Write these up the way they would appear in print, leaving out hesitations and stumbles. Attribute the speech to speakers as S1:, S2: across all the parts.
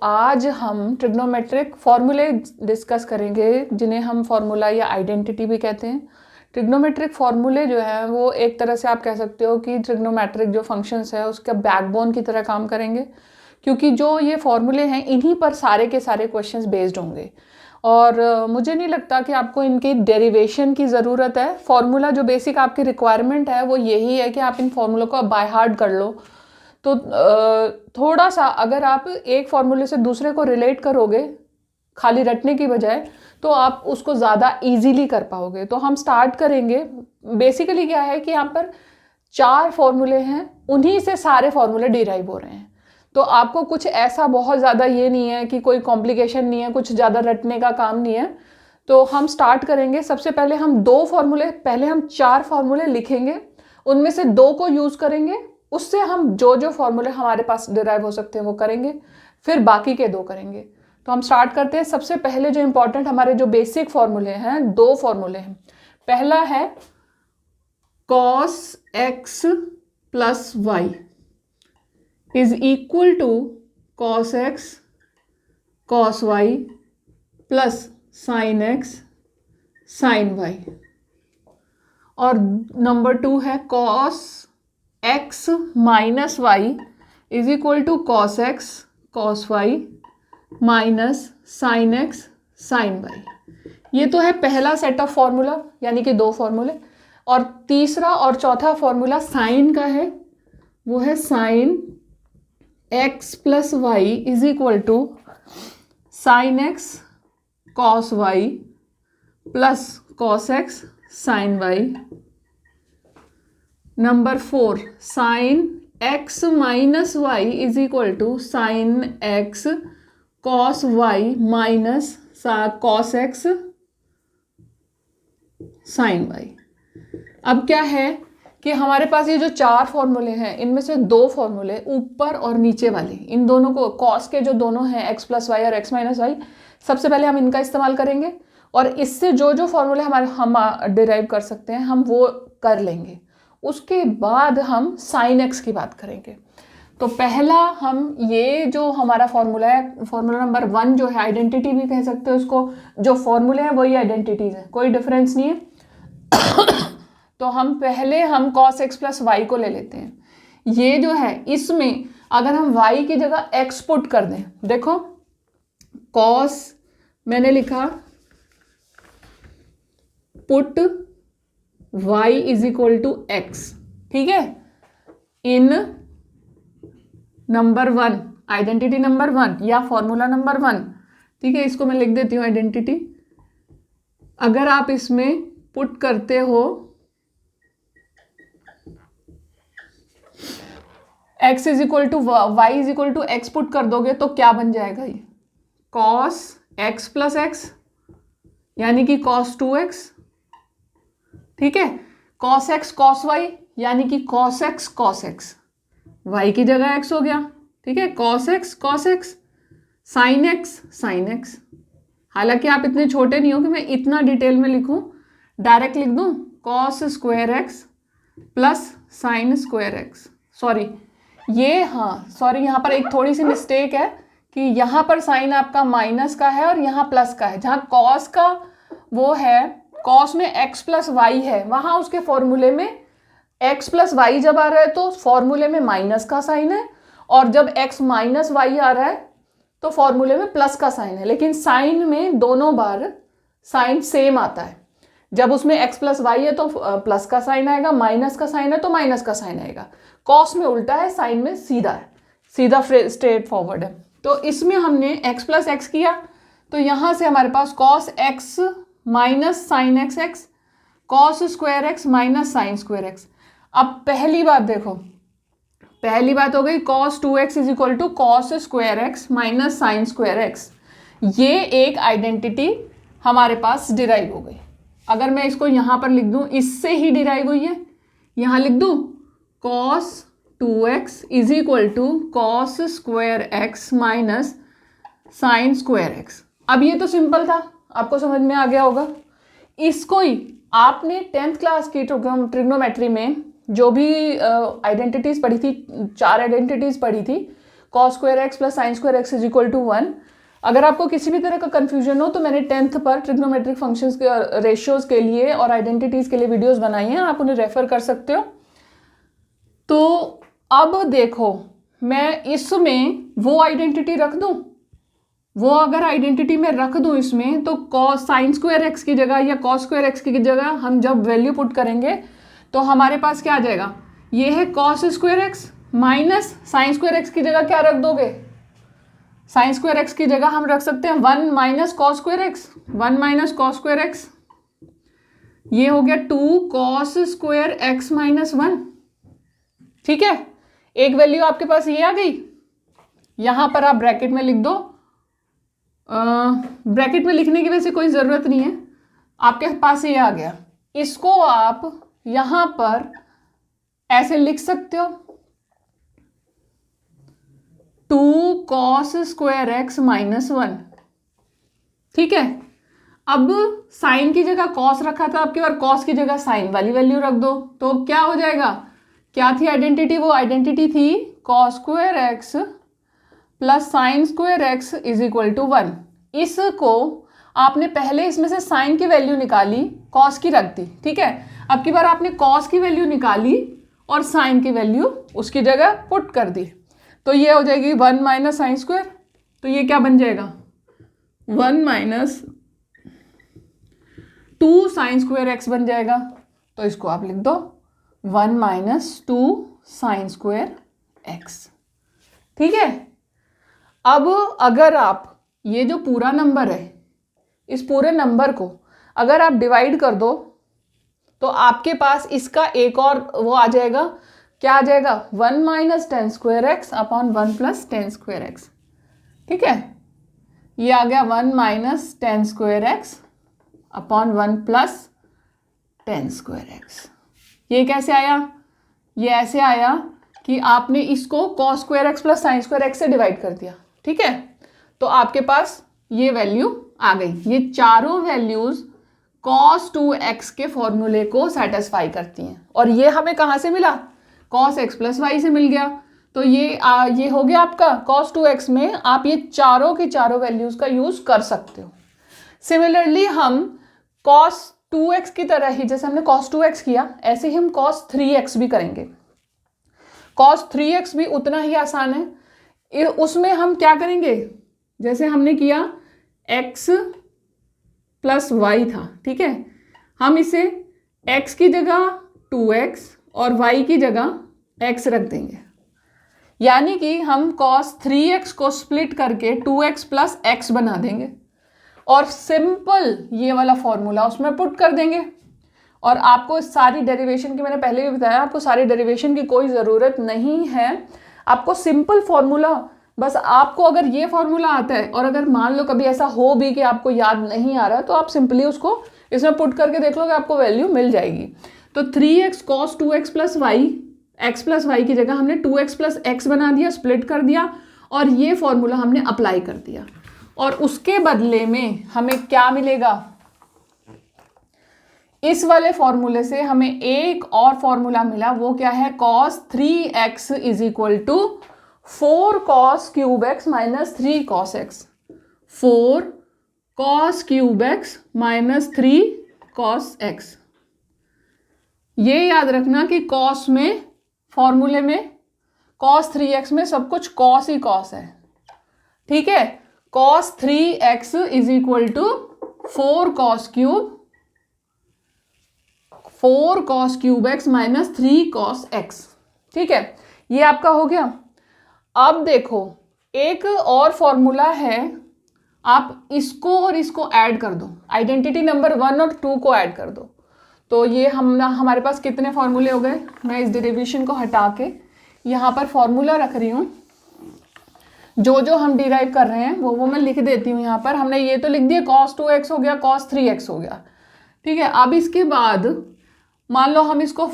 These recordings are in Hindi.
S1: आज हम ट्रिग्नोमेट्रिक फॉर्मूले डिस्कस करेंगे, जिन्हें हम फॉर्मूला या आइडेंटिटी भी कहते हैं। ट्रिग्नोमेट्रिक फॉर्मूले जो है वो एक तरह से आप कह सकते हो कि ट्रिग्नोमेट्रिक जो फंक्शंस है उसका बैकबोन की तरह काम करेंगे, क्योंकि जो ये फॉर्मूले हैं इन्हीं पर सारे के सारे क्वेश्चंस बेस्ड होंगे। और मुझे नहीं लगता कि आपको इनकी डेरिवेशन की ज़रूरत है। फॉर्मूला जो बेसिक आपकी रिक्वायरमेंट है वो यही है कि आप इन फॉर्मूलों को बाय हार्ट कर लो। तो थोड़ा सा अगर आप एक फॉर्मूले से दूसरे को रिलेट करोगे खाली रटने की बजाय, तो आप उसको ज़्यादा इजीली कर पाओगे। तो हम स्टार्ट करेंगे। बेसिकली क्या है कि यहाँ पर 4 फॉर्मूले हैं, उन्हीं से सारे फॉर्मूले डिराइव हो रहे हैं। तो आपको कुछ ऐसा बहुत ज़्यादा ये नहीं है कि कोई कॉम्प्लिकेशन नहीं है, कुछ ज़्यादा रटने का काम नहीं है। तो हम स्टार्ट करेंगे। सबसे पहले हम 2 फॉर्मूले, पहले हम 4 फॉर्मूले लिखेंगे, उनमें से 2 को यूज़ करेंगे, उससे हम जो फॉर्मूले हमारे पास डिराइव हो सकते हैं वो करेंगे, फिर बाकी के 2 करेंगे। तो हम स्टार्ट करते हैं। सबसे पहले जो इंपॉर्टेंट हमारे जो बेसिक फॉर्मूले हैं, 2 फॉर्मूले हैं। पहला है cos x plus y is equal to cos x cos y प्लस sin x sin y। और नंबर 2 है cos x minus y is equal to cos x cos y minus sine x sine y. ये तो है पहला सेट ऑफ फॉर्मूला, यानी कि 2 फॉर्मूले। और तीसरा और चौथा फॉर्मूला साइन का है, वो है sine x plus y is equal to sine x cos y plus cos x sine y. Number 4 sine x minus y is equal to sine x cos y minus cos x sine y. अब क्या है कि हमारे पास ये जो 4 फॉर्मूले हैं, इनमें से 2 फॉर्मूले ऊपर और नीचे वाले, इन दोनों को कॉस के जो दोनों हैं एक्स प्लस वाई और एक्स माइनस वाई, सबसे पहले हम इनका इस्तेमाल करेंगे और इससे जो फॉर्मूले हम डिराइव कर सकते हैं हम वो कर लेंगे। उसके बाद हम साइन एक्स की बात करेंगे। तो पहला हम ये जो हमारा फॉर्मूला है, फॉर्मूला नंबर 1 जो है, आइडेंटिटी भी कह सकते हो इसको, जो फॉर्मूले हैं वही आइडेंटिटीज हैं, कोई डिफरेंस नहीं है। तो हम पहले cos x प्लस वाई को ले लेते हैं। ये जो है इसमें अगर हम y की जगह x पुट कर दें, देखो cos मैंने लिखा put y is equal to x, ठीक है, इन नंबर 1, आइडेंटिटी नंबर 1 या फॉर्मूला नंबर 1, ठीक है। इसको मैं लिख देती हूँ आइडेंटिटी। अगर आप इसमें पुट करते हो x is equal to y is equal to x put कर दोगे तो क्या बन जाएगा, ये cos x प्लस एक्स यानी कि cos 2x, ठीक है। cos x cos y यानी कि cos x cos x, y की जगह x हो गया, ठीक है, cos x sin x। हालांकि आप इतने छोटे नहीं हो कि मैं इतना डिटेल में लिखूं, डायरेक्ट लिख दूं cos square x plus sin square x। Sorry यहाँ पर एक थोड़ी सी मिस्टेक है कि यहाँ पर साइन आपका माइनस का है और यहाँ प्लस का है। जहाँ cos का वो है, cos में x प्लस वाई है, वहाँ उसके फॉर्मूले में x प्लस वाई जब आ रहा है तो फॉर्मूले में माइनस का साइन है, और जब x माइनस वाई आ रहा है तो फॉर्मूले में प्लस का साइन है। लेकिन साइन में दोनों बार साइन सेम आता है। जब उसमें x प्लस वाई है तो प्लस का साइन आएगा, माइनस का साइन है तो माइनस का साइन आएगा। कॉस में उल्टा है, साइन में सीधा है, सीधा स्ट्रेट फॉरवर्ड है। तो इसमें हमने x प्लस एक्स किया, तो यहाँ से हमारे पास cos x minus sine x x, cos square x minus sine square x. अब पहली बात देखो, पहली बात हो गई cos 2x is equal to cos square x minus sine square x. ये एक आइडेंटिटी हमारे पास डिराइव हो गई। अगर मैं इसको यहाँ पर लिख दूँ, इससे ही डिराइव हुई है, यहाँ लिख दूँ cos 2x is equal to cos square x minus sine square x. अब ये तो सिंपल था, आपको समझ में आ गया होगा। इसको ही आपने 10th क्लास की ट्रिग्नोमेट्री में जो भी आइडेंटिटीज पढ़ी थी, 4 आइडेंटिटीज पढ़ी थी, cos square x plus sine square x is equal to 1। अगर आपको किसी भी तरह का कंफ्यूजन हो तो मैंने 10th पर ट्रिग्नोमेट्रिक फंक्शंस के रेशियोज के लिए और आइडेंटिटीज के लिए वीडियोस बनाई हैं, आप उन्हें रेफर कर सकते हो। तो अब देखो, मैं इसमें वो आइडेंटिटी रख दूं, वो अगर आइडेंटिटी में रख दूं इसमें, तो कॉस साइन स्क्वायर एक्स की जगह या कॉस स्क्वायर एक्स की जगह हम जब वैल्यू पुट करेंगे तो हमारे पास क्या आ जाएगा, ये है cos square x minus sine square x की जगह क्या रख दोगे, साइन स्क्वायर एक्स की जगह हम रख सकते हैं 1 minus cos square x, 1 minus cos square x, ये हो गया 2 कॉस स्क्वायर एक्स माइनस 1। ठीक है, एक वैल्यू आपके पास ये आ गई, यहां पर आप ब्रैकेट में लिख दो। ब्रैकेट में लिखने की वैसे कोई ज़रूरत नहीं है, आपके पास ये आ गया। इसको आप यहां पर ऐसे लिख सकते हो 2 कॉस स्क्वायर एक्स माइनस 1। ठीक है, अब साइन की जगह कॉस रखा था, आपके बार कॉस की जगह साइन वाली वैल्यू रख दो, तो क्या हो जाएगा, क्या थी आइडेंटिटी, वो आइडेंटिटी थी cos square x plus sine square x is equal to 1। इसको आपने पहले इसमें से साइन की वैल्यू निकाली, कॉस की रख दी। ठीक है, अब की बार आपने कॉस की वैल्यू निकाली और साइन की वैल्यू उसकी जगह पुट कर दी, तो ये हो जाएगी 1 माइनस साइन स्क्वायर, तो ये क्या बन जाएगा 1 माइनस 2 साइन स्क्वायर एक्स बन जाएगा। तो इसको आप लिख दो 1 माइनस 2 साइन स्क्वायर एक्स। ठीक है, अब अगर आप ये जो पूरा नंबर है, इस पूरे नंबर को अगर आप डिवाइड कर दो तो आपके पास इसका एक और वो आ जाएगा, क्या आ जाएगा 1 minus 10 square x upon 1 plus 10 square x. ठीक है, ये आ गया 1 minus 10 square x upon 1 plus 10 square x. ये कैसे आया, ये ऐसे आया कि आपने इसको cos square x plus sine square x से डिवाइड कर दिया। ठीक है, तो आपके पास ये वैल्यू आ गई। ये चारों वैल्यूज cos 2x के फॉर्मूले को सेटिस्फाई करती हैं, और ये हमें कहाँ से मिला, cos x प्लस वाई से मिल गया। तो ये हो गया आपका cos 2x में आप ये चारों की चारों वैल्यूज का यूज कर सकते हो। सिमिलरली हम cos 2x की तरह ही, जैसे हमने cos 2x किया, ऐसे ही हम cos 3x भी करेंगे। cos 3x भी उतना ही आसान है। उसमें हम क्या करेंगे, जैसे हमने किया x प्लस वाई था, ठीक है, हम इसे x की जगह 2x और y की जगह x रख देंगे, यानी कि हम cos 3x को स्प्लिट करके 2x प्लस x बना देंगे और सिंपल ये वाला फॉर्मूला उसमें पुट कर देंगे। और आपको सारी डेरिवेशन की, मैंने पहले भी बताया, आपको सारी डेरिवेशन की कोई ज़रूरत नहीं है, आपको सिंपल फॉर्मूला, बस आपको अगर ये फॉर्मूला आता है और अगर मान लो कभी ऐसा हो भी कि आपको याद नहीं आ रहा, तो आप सिंपली उसको इसमें पुट करके देख लोगे, आपको वैल्यू मिल जाएगी। तो 3x cos 2x plus y, x plus y की जगह हमने 2x प्लस x बना दिया, स्प्लिट कर दिया और ये फॉर्मूला हमने अप्लाई कर दिया। और उसके बदले में हमें क्या मिलेगा, इस वाले फॉर्मूले से हमें एक और फॉर्मूला मिला, वो क्या है, cos 3x is equal to 4 cos cube x minus 3 cos x, 4 cos cube x minus 3 cos x। ये याद रखना कि cos में, फॉर्मूले में cos 3x में सब कुछ cos ही cos है। ठीक है, cos 3x is equal to 4 cos cube x minus 3 cos x। ठीक है, ये आपका हो गया। अब देखो, एक और फॉर्मूला है, आप इसको और इसको ऐड कर दो, आइडेंटिटी नंबर 1 और 2 को ऐड कर दो, तो ये हमारे पास कितने फॉर्मूले हो गए। मैं इस डेरिवेशन को हटा के यहाँ पर फॉर्मूला रख रही हूँ, जो हम डिराइव कर रहे हैं वो मैं लिख देती हूँ यहाँ पर। हमने ये तो लिख दिया cos 2x हो गया, cos 3x हो गया। ठीक है, अब इसके बाद मान लो हम इसको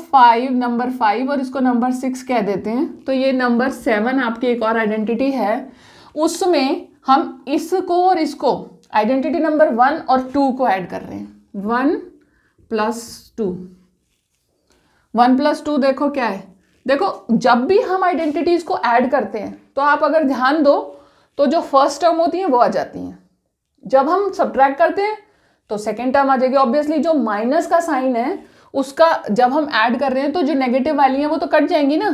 S1: नंबर 5 और इसको नंबर 6 कह देते हैं, तो ये नंबर 7 आपकी एक और आइडेंटिटी है, उसमें हम इसको और इसको आइडेंटिटी नंबर 1 और 2 को ऐड कर रहे हैं। 1 प्लस 2, 1 प्लस 2 देखो क्या है, देखो जब भी हम आइडेंटिटीज को ऐड करते हैं तो आप अगर ध्यान दो तो जो फर्स्ट टर्म होती हैं वो आ जाती हैं। जब हम सब्ट्रैक्ट करते हैं तो सेकेंड टर्म आ जाएगी। ऑब्वियसली जो माइनस का साइन है उसका जब हम ऐड कर रहे हैं तो जो नेगेटिव वाली हैं वो तो कट जाएंगी ना।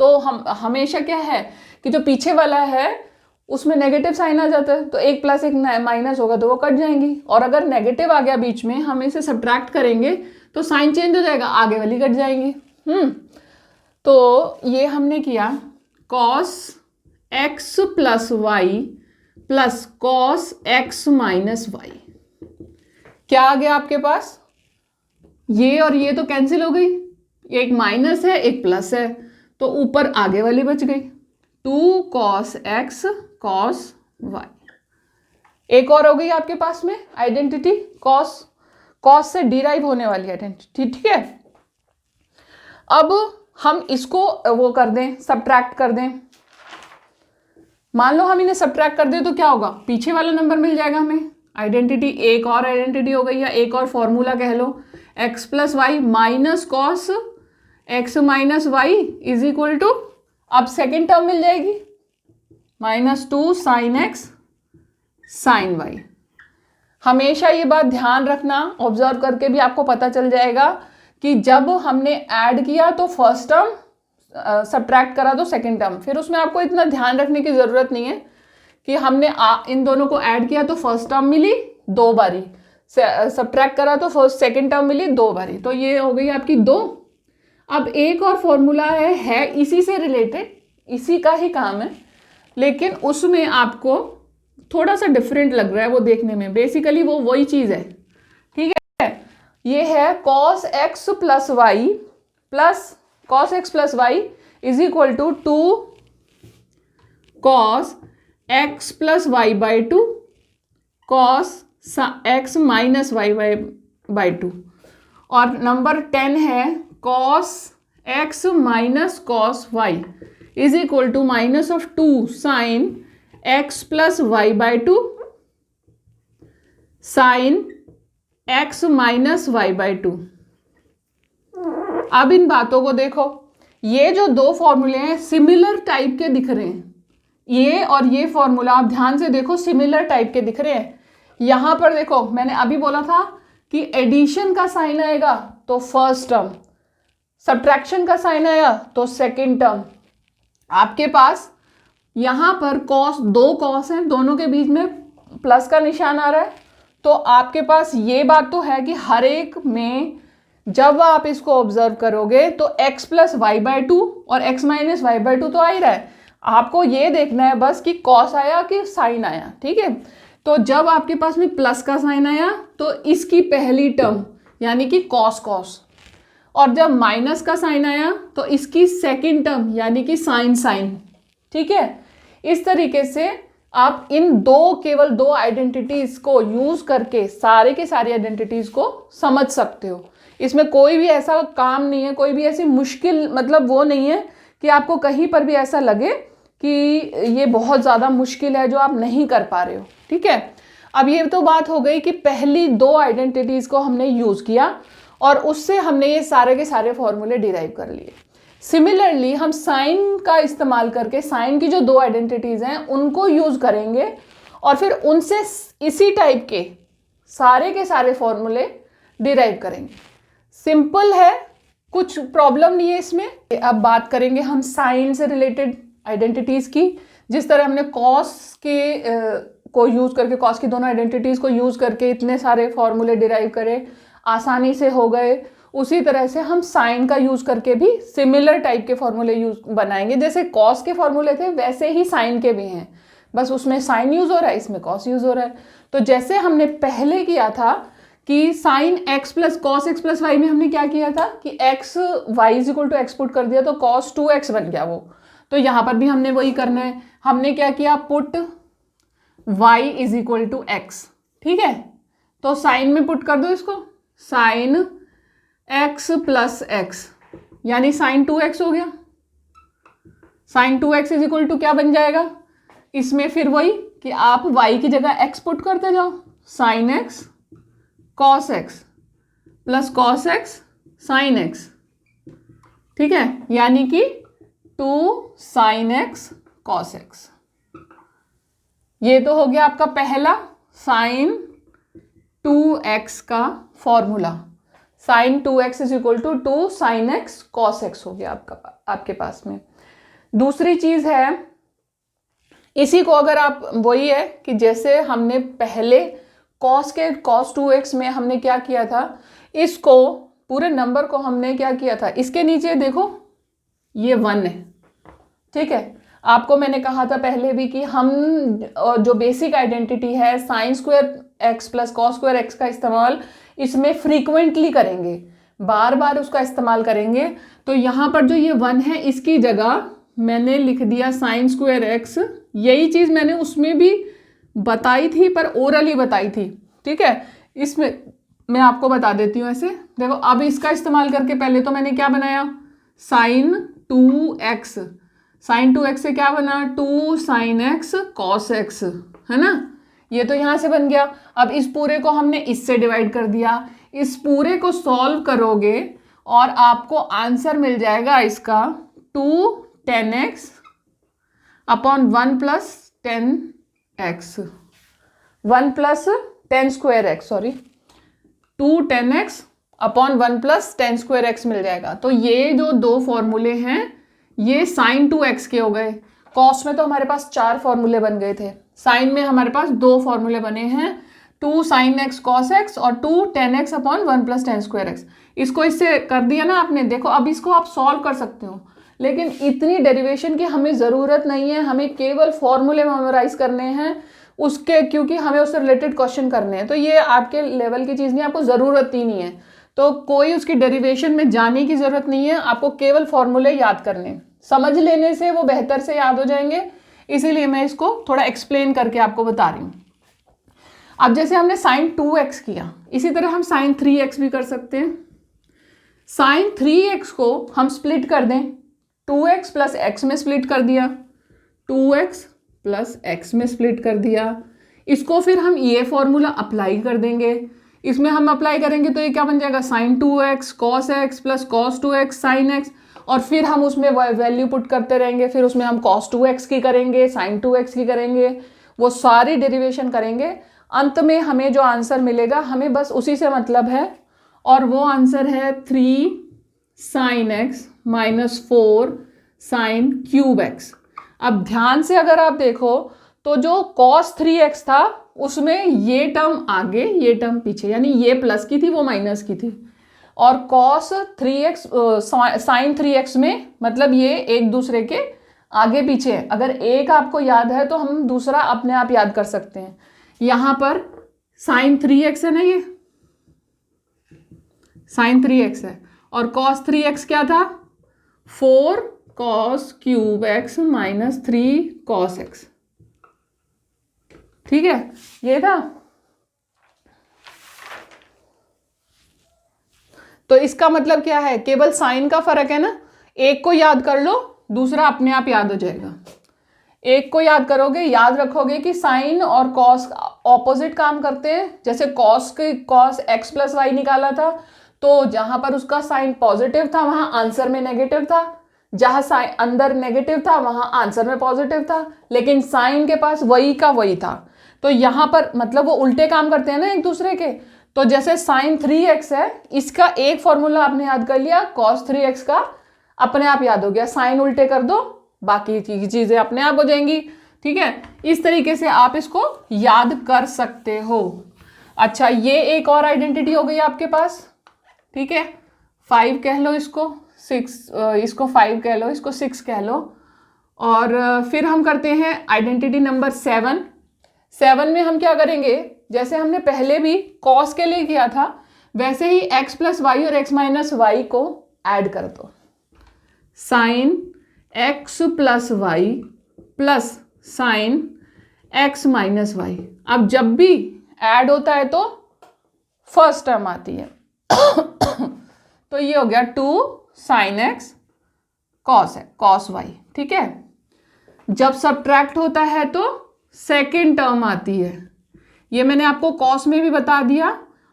S1: तो हम हमेशा क्या है कि जो पीछे वाला है उसमें नेगेटिव साइन आ जाता है, तो एक प्लस एक माइनस होगा तो वो कट जाएंगी। और अगर नेगेटिव आ गया बीच में, हम इसे सब्ट्रैक्ट करेंगे तो साइन चेंज हो जाएगा, आगे वाली कट जाएंगी। तो ये हमने किया cos x plus y plus cos x minus y. क्या आ गया आपके पास? ये और ये तो कैंसिल हो गई, एक माइनस है एक प्लस है, तो ऊपर आगे वाली बच गई 2 cos x cos y। एक और हो गई आपके पास में आइडेंटिटी, cos से डिराइव होने वाली आइडेंटिटी, ठीक है। अब हम इसको वो कर दें, सब्ट्रैक्ट कर दें। मान लो हम इन्हें सब्ट्रैक्ट कर दें तो क्या होगा, पीछे वाला नंबर मिल जाएगा हमें। आइडेंटिटी एक और आइडेंटिटी हो गई, या एक और फॉर्मूला कह लो, x plus y minus cos x minus y is equal to, अब सेकेंड टर्म मिल जाएगी -2 साइन x साइन y। हमेशा ये बात ध्यान रखना, ऑब्जर्व करके भी आपको पता चल जाएगा कि जब हमने ऐड किया तो फर्स्ट टर्म, सब्ट्रैक्ट करा तो सेकेंड टर्म। फिर उसमें आपको इतना ध्यान रखने की ज़रूरत नहीं है कि हमने इन दोनों को ऐड किया तो फर्स्ट टर्म मिली 2 बारी, सब्ट्रैक्ट करा तो फर्स्ट सेकेंड टर्म मिली 2 बारी, तो ये हो गई आपकी 2। अब एक और फॉर्मूला है इसी से रिलेटेड, इसी का ही काम है, लेकिन उसमें आपको थोड़ा सा डिफरेंट लग रहा है वो देखने में। बेसिकली वो वही चीज़ है, ठीक है। ये है cos x plus y plus cos x plus y is equal to 2 cos x plus y by 2 cos x minus y by 2। और नंबर 10 है cos x माइनस cos y is equal to minus of 2 sine x plus y by 2 sine x minus y by 2। अब इन बातों को देखो, ये जो दो फॉर्मूले हैं सिमिलर टाइप के दिख रहे हैं, ये और ये फॉर्मूला आप ध्यान से देखो सिमिलर टाइप के दिख रहे हैं। यहां पर देखो मैंने अभी बोला था कि एडिशन का साइन आएगा तो फर्स्ट टर्म, सब्ट्रैक्शन का साइन आया तो सेकेंड टर्म। आपके पास यहां पर कॉस, 2 कॉस हैं, दोनों के बीच में प्लस का निशान आ रहा है, तो आपके पास ये बात तो है कि हर एक में जब आप इसको ऑब्जर्व करोगे तो x प्लस वाई बाई 2 और x माइनस वाई बाई 2 तो आ ही रहा है। आपको ये देखना है बस कि कॉस आया कि साइन आया, ठीक है। तो जब आपके पास में प्लस का साइन आया तो इसकी पहली टर्म यानी कि कॉस कॉस, और जब माइनस का साइन आया तो इसकी सेकेंड टर्म यानी कि साइन साइन, ठीक है। इस तरीके से आप इन केवल दो आइडेंटिटीज को यूज करके सारे के सारी आइडेंटिटीज को समझ सकते हो। इसमें कोई भी ऐसा काम नहीं है, कोई भी ऐसी मुश्किल मतलब वो नहीं है कि आपको कहीं पर भी ऐसा लगे कि ये बहुत ज़्यादा मुश्किल है जो आप नहीं कर पा रहे हो, ठीक है। अब ये तो बात हो गई कि पहली 2 आइडेंटिटीज को हमने यूज किया और उससे हमने ये सारे के सारे फॉर्मूले डिराइव कर लिए। सिमिलरली हम साइन का इस्तेमाल करके साइन की जो 2 आइडेंटिटीज हैं उनको यूज करेंगे और फिर उनसे इसी टाइप के सारे फॉर्मूले डिराइव करेंगे। सिंपल है, कुछ प्रॉब्लम नहीं है इसमें। अब बात करेंगे हम साइन से रिलेटेड आइडेंटिटीज की। जिस तरह हमने कॉस के को यूज करके, कॉस की दोनों आइडेंटिटीज को यूज करके इतने सारे फॉर्मूले डिराइव करे, आसानी से हो गए, उसी तरह से हम साइन का यूज करके भी सिमिलर टाइप के फॉर्मूले यूज बनाएंगे। जैसे कॉस के फॉर्मूले थे वैसे ही साइन के भी हैं, बस उसमें साइन यूज हो रहा है, इसमें कॉस यूज हो रहा है। तो जैसे हमने पहले किया था कि sine x plus cos x plus y में हमने क्या किया था कि x y is equal to x put कर दिया तो कॉस 2x बन गया वो। तो यहाँ पर भी हमने वही करना है। हमने क्या किया, put y is equal to x, ठीक है। तो साइन में पुट कर दो इसको, साइन x प्लस एक्स यानी साइन 2x हो गया। Sign 2x is equal to क्या बन जाएगा, इसमें फिर वही कि आप y की जगह x पुट करते जाओ, sine x cos x plus cos x sine x, ठीक है। यानी कि 2 साइन एक्स कॉस एक्स। ये तो हो गया आपका पहला साइन 2x का formula. Sine 2x is equal to 2 sine x cos x हो गया आपके पास में। दूसरी चीज है, इसी को अगर आप, वही है कि जैसे हमने पहले cos 2x में हमने क्या किया था, इसको पूरे नंबर को हमने क्या किया था, इसके नीचे देखो ये 1 है, ठीक है। आपको मैंने कहा था पहले भी कि हम जो बेसिक आइडेंटिटी है sign square x plus cos square x का इस्तेमाल इसमें फ्रीक्वेंटली करेंगे, बार बार उसका इस्तेमाल करेंगे। तो यहाँ पर जो ये 1 है इसकी जगह मैंने लिख दिया साइन स्क्वायर एक्स। यही चीज़ मैंने उसमें भी बताई थी, पर ओरली बताई थी, ठीक है। इसमें मैं आपको बता देती हूँ ऐसे। देखो अब इसका इस्तेमाल करके पहले तो मैंने क्या बनाया, साइन 2x। साइन 2x से क्या बना, 2 साइन एक्स कॉस एक्स, है ना। ये तो यहाँ से बन गया। अब इस पूरे को हमने इससे डिवाइड कर दिया। इस पूरे को सॉल्व करोगे और आपको आंसर मिल जाएगा इसका 2 10x upon 1 plus 10x, 1 plus 10 square x, sorry 2 10x upon 1 plus 10 square x मिल जाएगा। तो ये जो दो फॉर्मूले हैं ये साइन 2x के हो गए। कॉस में तो हमारे पास 4 फॉर्मूले बन गए थे, साइन में हमारे पास 2 फॉर्मूले बने हैं, 2 साइन एक्स कॉस एक्स और 2 10x upon 1 plus 10 square x. इसको इससे कर दिया ना आपने। देखो अब इसको आप सॉल्व कर सकते हो, लेकिन इतनी डेरिवेशन की हमें ज़रूरत नहीं है। हमें केवल फॉर्मूले मेमोराइज करने हैं उसके, क्योंकि हमें उससे रिलेटेड क्वेश्चन करने हैं। तो ये आपके लेवल की चीज़ नहीं, आपको ज़रूरत ही नहीं है, तो कोई उसकी डेरिवेशन में जाने की ज़रूरत नहीं है। आपको केवल फॉर्मूले याद करने, समझ लेने से वो बेहतर से याद हो जाएंगे। इसीलिए मैं इसको थोड़ा एक्सप्लेन करके आपको बता रही हूँ। अब जैसे हमने साइन 2x किया, इसी तरह हम साइन 3x भी कर सकते हैं। साइन 3x को हम स्प्लिट कर दें, 2x प्लस एक्स में स्प्लिट कर दिया, 2x प्लस एक्स में स्प्लिट कर दिया। इसको फिर हम ये फॉर्मूला अप्लाई कर देंगे। इसमें हम अप्लाई करेंगे तो ये क्या बन जाएगा, sine 2x cos x plus cos 2x sine x, और फिर हम उसमें वैल्यू पुट करते रहेंगे। फिर उसमें हम cos 2x की करेंगे, sin 2x की करेंगे, वो सारी डेरिवेशन करेंगे। अंत में हमें जो आंसर मिलेगा हमें बस उसी से मतलब है, और वो आंसर है 3 sin x minus 4 sin cube x। अब ध्यान से अगर आप देखो तो जो cos 3x था उसमें ये टर्म आगे ये टर्म पीछे, यानी ये प्लस की थी वो माइनस की थी, और cos 3x साइन 3x में मतलब ये एक दूसरे के आगे पीछे है। अगर एक आपको याद है तो हम दूसरा अपने आप याद कर सकते हैं। यहाँ पर साइन 3x है ना, ये साइन 3x है, और cos 3x क्या था, 4 cos cube x minus 3 cos x, ठीक है, ये था। तो इसका मतलब क्या है, केवल साइन का फर्क है ना। एक को याद कर लो, दूसरा अपने आप याद हो जाएगा। एक को याद करोगे, याद रखोगे कि साइन और कॉस ऑपोजिट काम करते हैं। जैसे कॉस एक्स प्लस वाई निकाला था, तो जहां पर उसका साइन पॉजिटिव था वहां आंसर में नेगेटिव था, जहां साइन अंदर नेगेटिव था वहां आंसर में पॉजिटिव था, लेकिन साइन के पास वही का वही था। तो यहाँ पर मतलब वो उल्टे काम करते हैं ना एक दूसरे के। तो जैसे साइन 3x है, इसका एक फॉर्मूला आपने याद कर लिया, cos 3x का अपने आप याद हो गया। साइन उल्टे कर दो, बाकी चीजें अपने आप हो जाएंगी, ठीक है। इस तरीके से आप इसको याद कर सकते हो। अच्छा, ये एक और आइडेंटिटी हो गई आपके पास, ठीक है। 5 कह लो इसको, 6 इसको 5 कह लो, इसको 6 कह लो। और फिर हम करते हैं आइडेंटिटी नंबर 7। 7 में हम क्या करेंगे, जैसे हमने पहले भी cos के लिए किया था वैसे ही x प्लस वाई और x माइनस वाई को ऐड कर दो। Sine x plus y plus sine x minus y. अब जब भी ऐड होता है तो फर्स्ट टर्म आती है तो ये हो गया 2 साइन x कॉस वाई, ठीक है। जब सब्ट्रैक्ट होता है तो सेकेंड टर्म आती है। ये मैंने आपको कॉस में भी बता दिया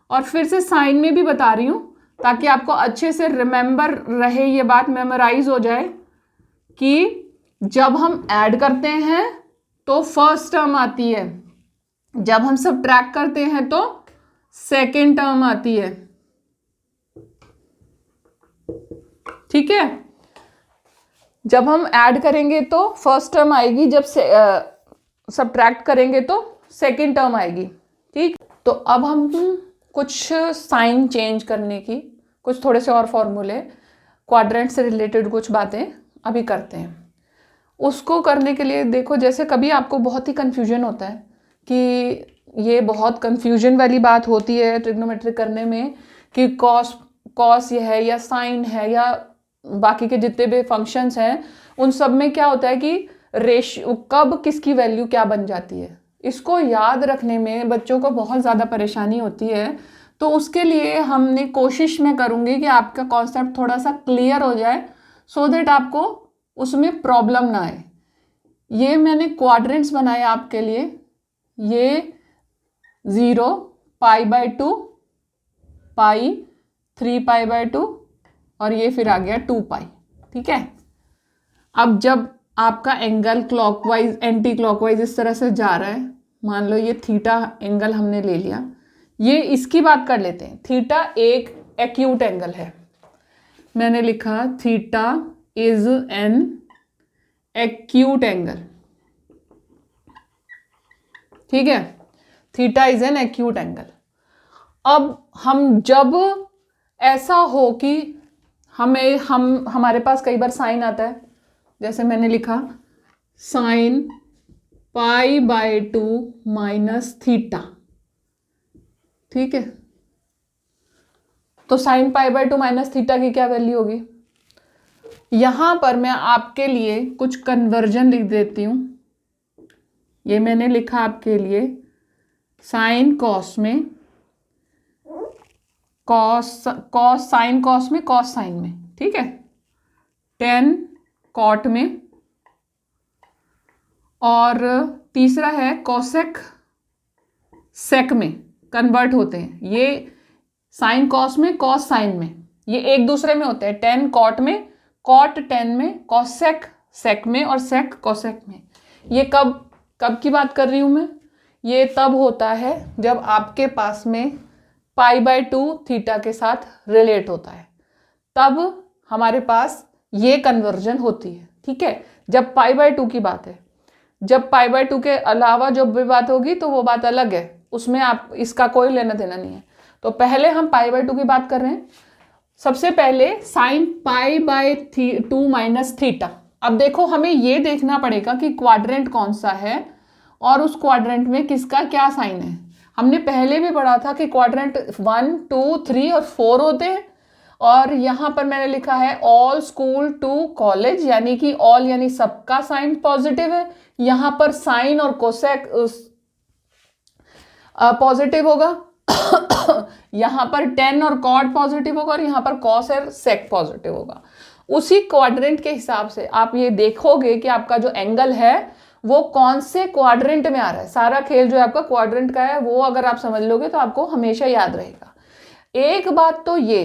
S1: और फिर से साइन में भी बता रही हूँ, ताकि आपको अच्छे से रिमेंबर रहे, ये बात मेमोराइज हो जाए कि जब हम ऐड करते हैं तो फर्स्ट टर्म आती है, जब हम सब्ट्रैक्ट करते हैं तो सेकेंड टर्म आती है। ठीक है, जब हम ऐड करेंगे तो फर्स्ट टर्म आएगी, जब सब्ट्रैक्ट करेंगे तो सेकेंड टर्म आएगी। ठीक, तो अब हम कुछ साइन चेंज करने की, कुछ थोड़े से और फॉर्मूले, क्वाड्रेंट से रिलेटेड कुछ बातें अभी करते हैं। उसको करने के लिए देखो, जैसे कभी आपको बहुत ही कन्फ्यूजन होता है कि ये बहुत कन्फ्यूजन वाली बात होती है ट्रिग्नोमेट्री करने में कि कॉस ये है या साइन है या बाकी के जितने भी फंक्शंस हैं उन सब में क्या होता है कि रेशियो कब किसकी वैल्यू क्या बन जाती है। इसको याद रखने में बच्चों को बहुत ज़्यादा परेशानी होती है। तो उसके लिए हमने कोशिश में करूँगी कि आपका कॉन्सेप्ट थोड़ा सा क्लियर हो जाए, सो दैट आपको उसमें प्रॉब्लम ना आए। ये मैंने क्वाड्रेंट्स बनाए आपके लिए, ये 0, π/2, पाई, 3π/2 और ये फिर आ गया 2π। ठीक है, अब जब आपका एंगल क्लॉकवाइज एंटी क्लॉकवाइज इस तरह से जा रहा है, मान लो ये थीटा एंगल हमने ले लिया, ये इसकी बात कर लेते हैं। थीटा एक एक्यूट एंगल है, मैंने लिखा theta is an acute angle. ठीक है, theta is an acute angle. अब हम जब ऐसा हो कि हमारे पास कई बार साइन आता है, जैसे मैंने लिखा साइन π/2 माइनस थीटा। ठीक है, तो साइन π/2 माइनस थीटा की क्या वैल्यू होगी? यहां पर मैं आपके लिए कुछ कन्वर्जन लिख देती हूं। ये मैंने लिखा आपके लिए साइन कॉस में, कॉस साइन कॉस में, कॉस साइन में। ठीक है, टेन कॉट में, और तीसरा है कॉसेक सेक में कन्वर्ट होते हैं। ये साइन कॉस में, कॉस साइन में, ये एक दूसरे में होते हैं। टेन कॉट में, कॉट टेन में, कॉसेक सेक में और सेक कॉसेक में। ये कब की बात कर रही हूं मैं? ये तब होता है जब आपके पास में π/2 थीटा के साथ रिलेट होता है, तब हमारे पास ये कन्वर्जन होती है। ठीक है, जब π/2 की बात है। जब π/2 के अलावा जब भी बात होगी तो वो बात अलग है, उसमें आप इसका कोई लेना देना नहीं है। तो पहले हम π/2 की बात कर रहे हैं। सबसे पहले साइन π/2 माइनस थीटा। अब देखो, हमें ये देखना पड़ेगा कि क्वाड्रेंट कौन सा है और उस क्वाड्रेंट में किसका क्या साइन है। हमने पहले भी पढ़ा था कि क्वाड्रेंट 1, 2, 3 और 4 होते हैं, और यहाँ पर मैंने लिखा है ऑल स्कूल टू कॉलेज, यानी कि ऑल यानी सबका साइन पॉजिटिव है। यहाँ पर साइन और कोसेक पॉजिटिव होगा यहाँ पर टेन और कॉट पॉजिटिव होगा, और यहाँ पर कॉस और सेक पॉजिटिव होगा। उसी क्वाड्रेंट के हिसाब से आप ये देखोगे कि आपका जो एंगल है वो कौन से क्वाड्रेंट में आ रहा है। सारा खेल जो है आपका क्वाड्रेंट का है, वो अगर आप समझ लोगे तो आपको हमेशा याद रहेगा। एक बात तो ये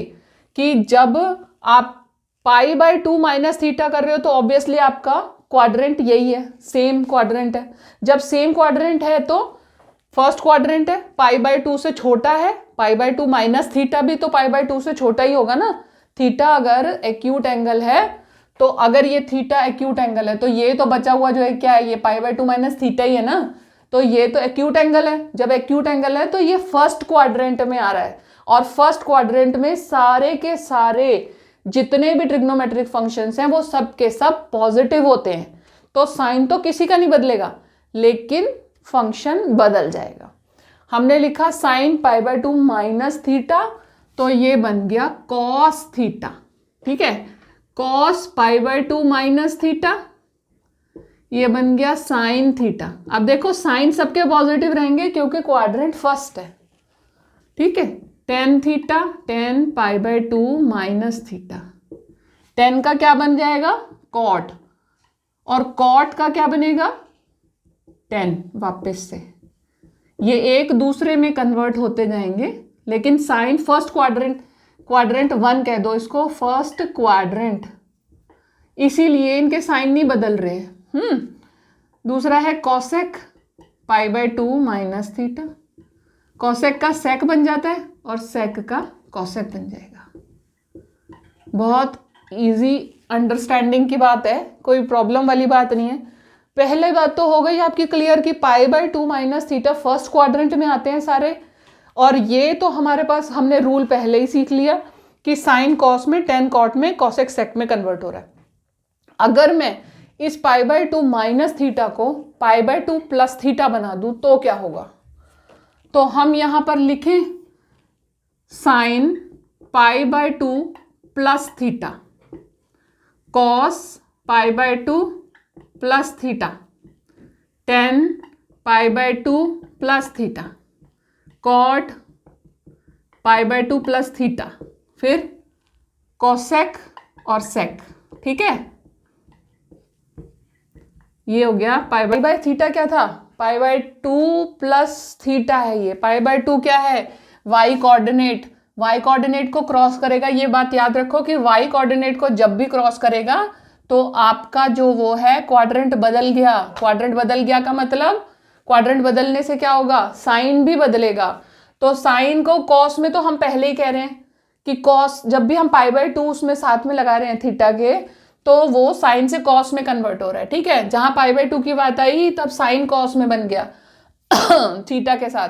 S1: कि जब आप π/2 माइनस थीटा कर रहे हो तो ऑब्वियसली आपका क्वाड्रेंट यही है, सेम क्वाड्रेंट है। जब सेम क्वाड्रेंट है तो फर्स्ट क्वाड्रेंट है, π/2 से छोटा है, π/2 माइनस थीटा भी तो π/2 से छोटा ही होगा ना। थीटा अगर एक्यूट एंगल है, तो अगर ये थीटा एक्यूट एंगल है तो ये तो बचा हुआ जो है क्या है, ये π/2 माइनस थीटा ही है ना। तो ये तो एक्यूट एंगल है। जब एक्यूट एंगल है तो ये फर्स्ट क्वाड्रेंट में आ रहा है, और फर्स्ट क्वाड्रेंट में सारे के सारे जितने भी ट्रिग्नोमेट्रिक फंक्शंस हैं वो सब के सब पॉजिटिव होते हैं। तो साइन तो किसी का नहीं बदलेगा, लेकिन फंक्शन बदल जाएगा। हमने लिखा साइन π/2 माइनस थीटा, तो ये बन गया कॉस थीटा। ठीक है, कॉस π/2 माइनस थीटा, ये बन गया साइन थीटा। अब देखो साइन सबके पॉजिटिव रहेंगे क्योंकि क्वाड्रेंट फर्स्ट है। ठीक है, tan theta, tan π/2 minus theta, tan का क्या बन जाएगा, कॉट, और कॉट का क्या बनेगा, टेन। वापस से ये एक दूसरे में कन्वर्ट होते जाएंगे, लेकिन साइन फर्स्ट क्वाड्रेंट 1 कह दो इसको, फर्स्ट क्वाड्रेंट, इसीलिए इनके साइन नहीं बदल रहे। दूसरा है कॉसेक π/2 माइनस थीटा। कॉसेक का सेक बन जाता है और सेक का कॉसेक बन जाएगा। बहुत इजी अंडरस्टैंडिंग की बात है, कोई प्रॉब्लम वाली बात नहीं है। पहले बात तो हो गई आपकी क्लियर कि π/2 माइनस थीटा फर्स्ट क्वाड्रेंट में आते हैं सारे, और ये तो हमारे पास हमने रूल पहले ही सीख लिया कि साइन कॉस में, टेन कॉट में, कॉसेक सेक में कन्वर्ट हो रहा है। अगर मैं इस π/2 माइनस थीटा को π/2 प्लस थीटा बना दूं तो क्या होगा? तो हम यहां पर लिखें sine π/2 plus theta, cos π/2 plus theta, tan π/2 plus theta, cot π/2 plus theta, फिर कॉसेक और सेक। ठीक है, ये हो गया π/थीटा। क्या था? π/2 प्लस थीटा है। ये π/2 क्या है? y coordinate. y कोऑर्डिनेट को क्रॉस करेगा। ये बात याद रखो कि y कोऑर्डिनेट को जब भी क्रॉस करेगा तो आपका जो वो है क्वाड्रेंट बदल गया। क्वाड्रेंट बदल गया का मतलब क्वाड्रेंट बदलने से क्या होगा? साइन भी बदलेगा। तो साइन को कॉस में तो हम पहले ही कह रहे हैं कि कॉस, जब भी हम π/2 उसमें साथ में लगा रहे हैं थीटा के, तो वो साइन से कॉस में कन्वर्ट हो रहा है। ठीक है, जहां π/2 की बात आई तब साइन कॉस में बन गया थीटा के साथ।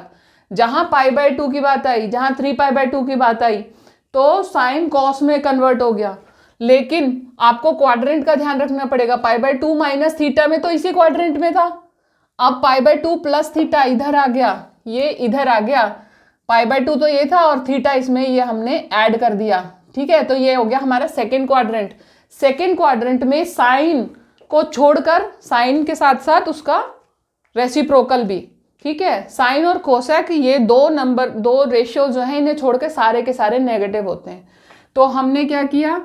S1: जहां π/2 की बात आई, जहां 3π/2 की बात आई, तो साइन कॉस में कन्वर्ट हो गया। लेकिन आपको क्वाड्रेंट का ध्यान रखना पड़ेगा। π/2 माइनस थीटा में तो इसी क्वाड्रेंट में था। अब π/2 प्लस थीटा इधर आ गया, ये इधर आ गया। π/2 तो ये था और थीटा इसमें ये हमने ऐड कर दिया। ठीक है, तो ये हो गया हमारा सेकेंड क्वाड्रेंट। सेकेंड क्वाड्रेंट में साइन को छोड़कर, साइन के साथ साथ उसका रेसिप्रोकल भी। ठीक है, साइन और कोसेक ये दो रेशियो जो है, इन्हें छोड़ के सारे के सारे नेगेटिव होते हैं। तो हमने क्या किया,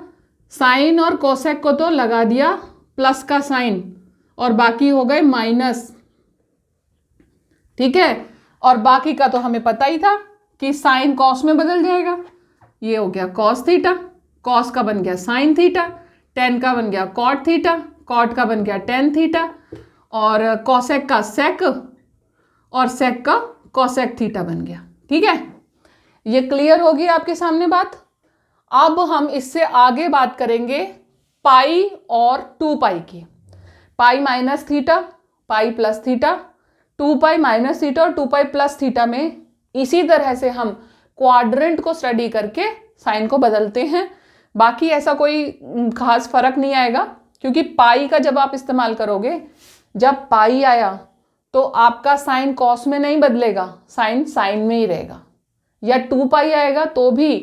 S1: साइन और कोसेक को तो लगा दिया प्लस का साइन और बाकी हो गए माइनस। ठीक है, और बाकी का तो हमें पता ही था कि साइन कॉस में बदल जाएगा। ये हो गया कॉस थीटा, कॉस का बन गया साइन थीटा, टेन का बन गया कॉट थीटा, कॉट का बन गया टेन थीटा, और कॉसेक का सेक और सेक का कॉसेक थीटा बन गया। ठीक है, ये क्लियर होगी आपके सामने बात। अब हम इससे आगे बात करेंगे पाई और 2π की। Pi minus theta, pi plus theta, 2π minus theta और 2π प्लस थीटा में इसी तरह से हम क्वाड्रेंट को स्टडी करके साइन को बदलते हैं। बाकी ऐसा कोई खास फर्क नहीं आएगा, क्योंकि पाई का जब आप इस्तेमाल करोगे, जब पाई आया तो आपका साइन कॉस में नहीं बदलेगा, साइन साइन में ही रहेगा। या 2π आएगा तो भी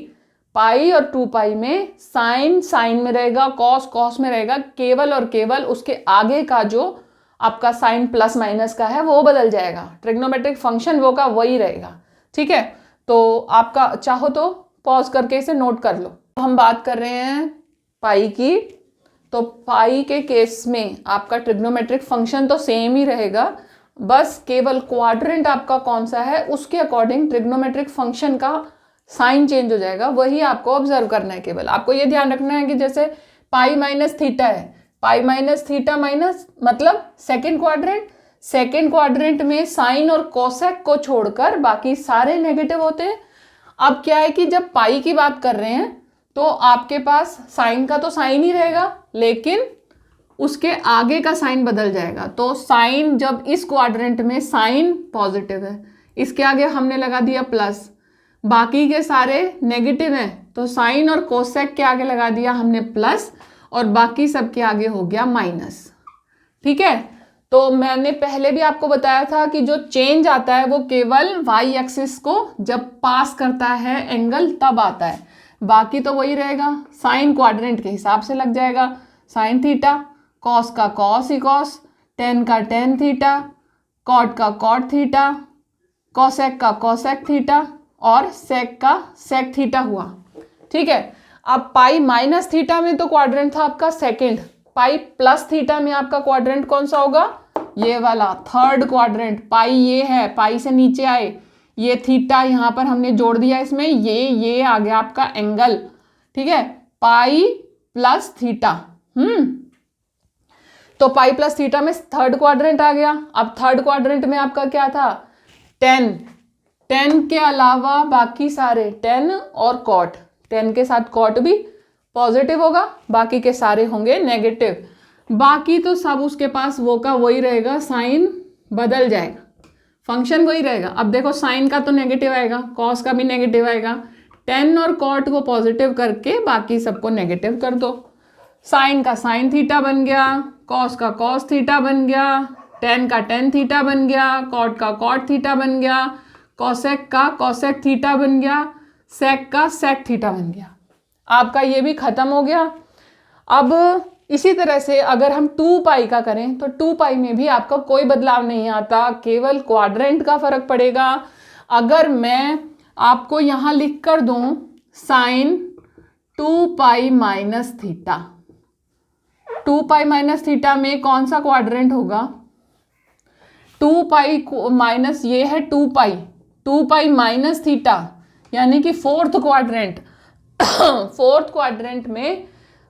S1: पाई और 2π में साइन साइन में रहेगा, कॉस कॉस में रहेगा। केवल और केवल उसके आगे का जो आपका साइन प्लस माइनस का है वो बदल जाएगा। ट्रिग्नोमेट्रिक फंक्शन वो का वही रहेगा। ठीक है, तो आपका चाहो तो पॉज करके इसे नोट कर लो। हम बात कर रहे हैं पाई की, तो पाई के केस में आपका ट्रिग्नोमेट्रिक फंक्शन तो सेम ही रहेगा, बस केवल क्वाड्रेंट आपका कौन सा है उसके अकॉर्डिंग ट्रिग्नोमेट्रिक फंक्शन का साइन चेंज हो जाएगा। वही आपको ऑब्जर्व करना है। केवल आपको ये ध्यान रखना है कि जैसे पाई माइनस थीटा है, पाई माइनस थीटा माइनस मतलब सेकेंड क्वाड्रेंट, सेकेंड क्वाड्रेंट में साइन और कोसेक को छोड़कर बाकी सारे नेगेटिव होते हैं। अब क्या है कि जब पाई की बात कर रहे हैं तो आपके पास साइन का तो साइन ही रहेगा, लेकिन उसके आगे का साइन बदल जाएगा। तो साइन जब इस क्वाड्रेंट में साइन पॉजिटिव है, इसके आगे हमने लगा दिया प्लस, बाकी के सारे नेगेटिव हैं तो साइन और कोसेक के आगे लगा दिया हमने प्लस और बाकी सब के आगे हो गया माइनस। ठीक है, तो मैंने पहले भी आपको बताया था कि जो चेंज आता है वो केवल वाई एक्सिस को जब पास करता है एंगल तब आता है, बाकी तो वही रहेगा। साइन क्वाड्रेंट के हिसाब से लग जाएगा, साइन थीटा, कॉस का कॉस ही कॉस, टेन का टेन थीटा, कॉट का कॉट थीटा, कॉसेक का कॉसेक थीटा और सेक का सेक थीटा हुआ। ठीक है, अब पाई माइनस थीटा में तो क्वाड्रेंट था आपका सेकेंड, पाई प्लस थीटा में आपका क्वाड्रेंट कौन सा होगा? ये वाला थर्ड क्वाड्रेंट। पाई ये है, पाई से नीचे आए, ये थीटा यहाँ पर हमने जोड़ दिया इसमें, ये आ गया आपका एंगल। ठीक है, पाई प्लस थीटा। तो पाई प्लस थीटा में थर्ड क्वाड्रेंट आ गया। अब थर्ड क्वाड्रेंट में आपका क्या था, 10 के अलावा बाकी सारे 10 और कॉट, 10 के साथ कॉट भी पॉजिटिव होगा, बाकी के सारे होंगे नेगेटिव। बाकी तो सब उसके पास वो का वही रहेगा, साइन बदल जाएगा, फंक्शन वही रहेगा। अब देखो साइन का तो नेगेटिव आएगा, कॉस का भी नेगेटिव आएगा, 10 और कॉट को पॉजिटिव करके बाकी सबको नेगेटिव कर दो। साइन का साइन थीटा बन गया, कॉस का कॉस थीटा बन गया, 10 का 10 थीटा बन गया, कॉट का कॉट थीटा बन गया, कॉसेक का कॉसेक थीटा बन गया, सेक का सेक थीटा बन गया। आपका ये भी खत्म हो गया। अब इसी तरह से अगर हम 2 पाई का करें तो 2 पाई में भी आपका कोई बदलाव नहीं आता, केवल क्वाड्रेंट का फर्क पड़ेगा। अगर मैं आपको यहाँ लिख कर दूं sine 2 pi minus theta, 2 pi minus theta में कौन सा क्वाड्रेंट होगा, 2 पाई माइनस ये है 2 पाई, 2 पाई माइनस थीटा यानी कि फोर्थ क्वाड्रेंट। फोर्थ क्वाड्रेंट में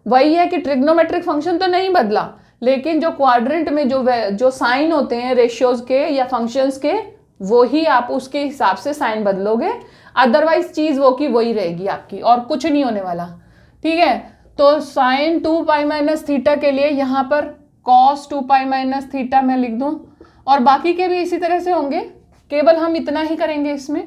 S1: वही है कि ट्रिग्नोमेट्रिक फंक्शन तो नहीं बदला, लेकिन जो क्वाड्रेंट में जो साइन होते हैं रेशियोज के या फंक्शंस के, वो ही आप उसके हिसाब से साइन बदलोगे, अदरवाइज चीज वो की वही रहेगी आपकी और कुछ नहीं होने वाला। ठीक है, तो साइन 2 पाई माइनस थीटा के लिए यहाँ पर कॉस 2 पाई माइनस थीटा मैं लिख दूं, और बाकी के भी इसी तरह से होंगे, केवल हम इतना ही करेंगे इसमें।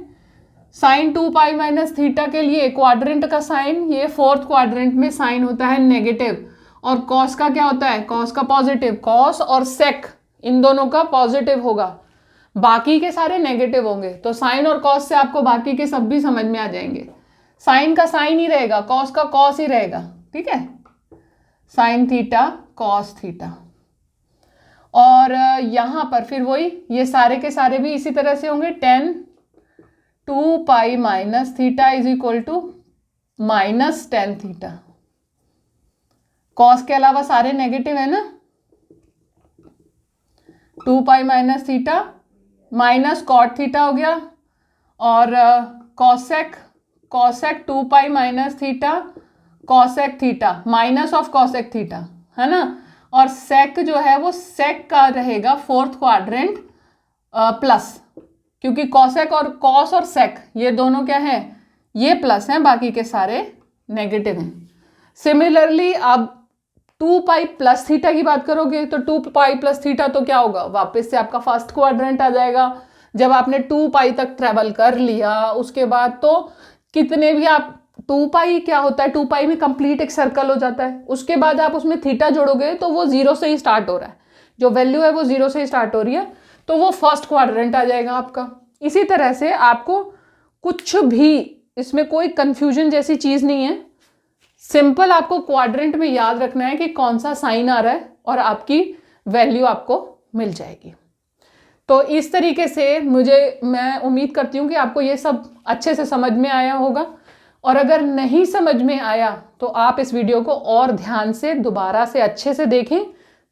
S1: साइन 2 पाई माइनस थीटा के लिए क्वाड्रेंट का साइन, ये फोर्थ क्वाड्रेंट में साइन होता है नेगेटिव, और कॉस का क्या होता है, कॉस का पॉजिटिव, कॉस और सेक इन दोनों का पॉजिटिव होगा, बाकी के सारे नेगेटिव होंगे। तो साइन और कॉस से आपको बाकी के सब भी समझ में आ जाएंगे। साइन का साइन ही रहेगा, कॉस का कॉस ही रहेगा। ठीक है, साइन थीटा कॉस थीटा। और यहाँ पर फिर वही ये सारे के सारे भी इसी तरह से होंगे, 10 2 pi minus theta is equal to minus 10 theta. Cos के अलावा सारे नेगेटिव है ना, 2 pi minus theta minus cot theta हो गया, और cosec cosec 2 pi minus theta cosec theta minus of cosec theta, है ना। और सेक जो है वो सेक का रहेगा फोर्थ क्वाड्रेंट प्लस, क्योंकि कॉसेक और कॉस और सेक ये दोनों क्या है, ये प्लस हैं, बाकी के सारे नेगेटिव हैं। सिमिलरली अब 2 पाई प्लस थीटा की बात करोगे तो 2 पाई प्लस थीटा तो क्या होगा, वापस से आपका फर्स्ट क्वाड्रेंट आ जाएगा। जब आपने 2 पाई तक ट्रेवल कर लिया उसके बाद तो कितने भी आप 2 पाई क्या होता है, 2 पाई में कंप्लीट एक सर्कल हो जाता है, उसके बाद आप उसमें थीटा जोड़ोगे तो वो 0 से ही स्टार्ट हो रहा है, जो वैल्यू है वो 0 से ही स्टार्ट हो रही है, तो वो फर्स्ट क्वाड्रेंट आ जाएगा आपका। इसी तरह से आपको कुछ भी इसमें कोई कंफ्यूजन जैसी चीज़ नहीं है, सिंपल आपको क्वाड्रेंट में याद रखना है कि कौन सा साइन आ रहा है और आपकी वैल्यू आपको मिल जाएगी। तो इस तरीके से मैं उम्मीद करती हूँ कि आपको ये सब अच्छे से समझ में आया होगा, और अगर नहीं समझ में आया तो आप इस वीडियो को और ध्यान से दोबारा से अच्छे से देखें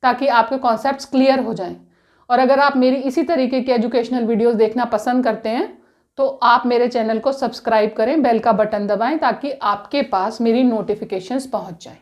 S1: ताकि आपके कॉन्सेप्ट्स क्लियर हो जाएं। और अगर आप मेरी इसी तरीके की एजुकेशनल वीडियोस देखना पसंद करते हैं तो आप मेरे चैनल को सब्सक्राइब करें, बेल का बटन दबाएं ताकि आपके पास मेरी नोटिफिकेशंस पहुंच जाएं।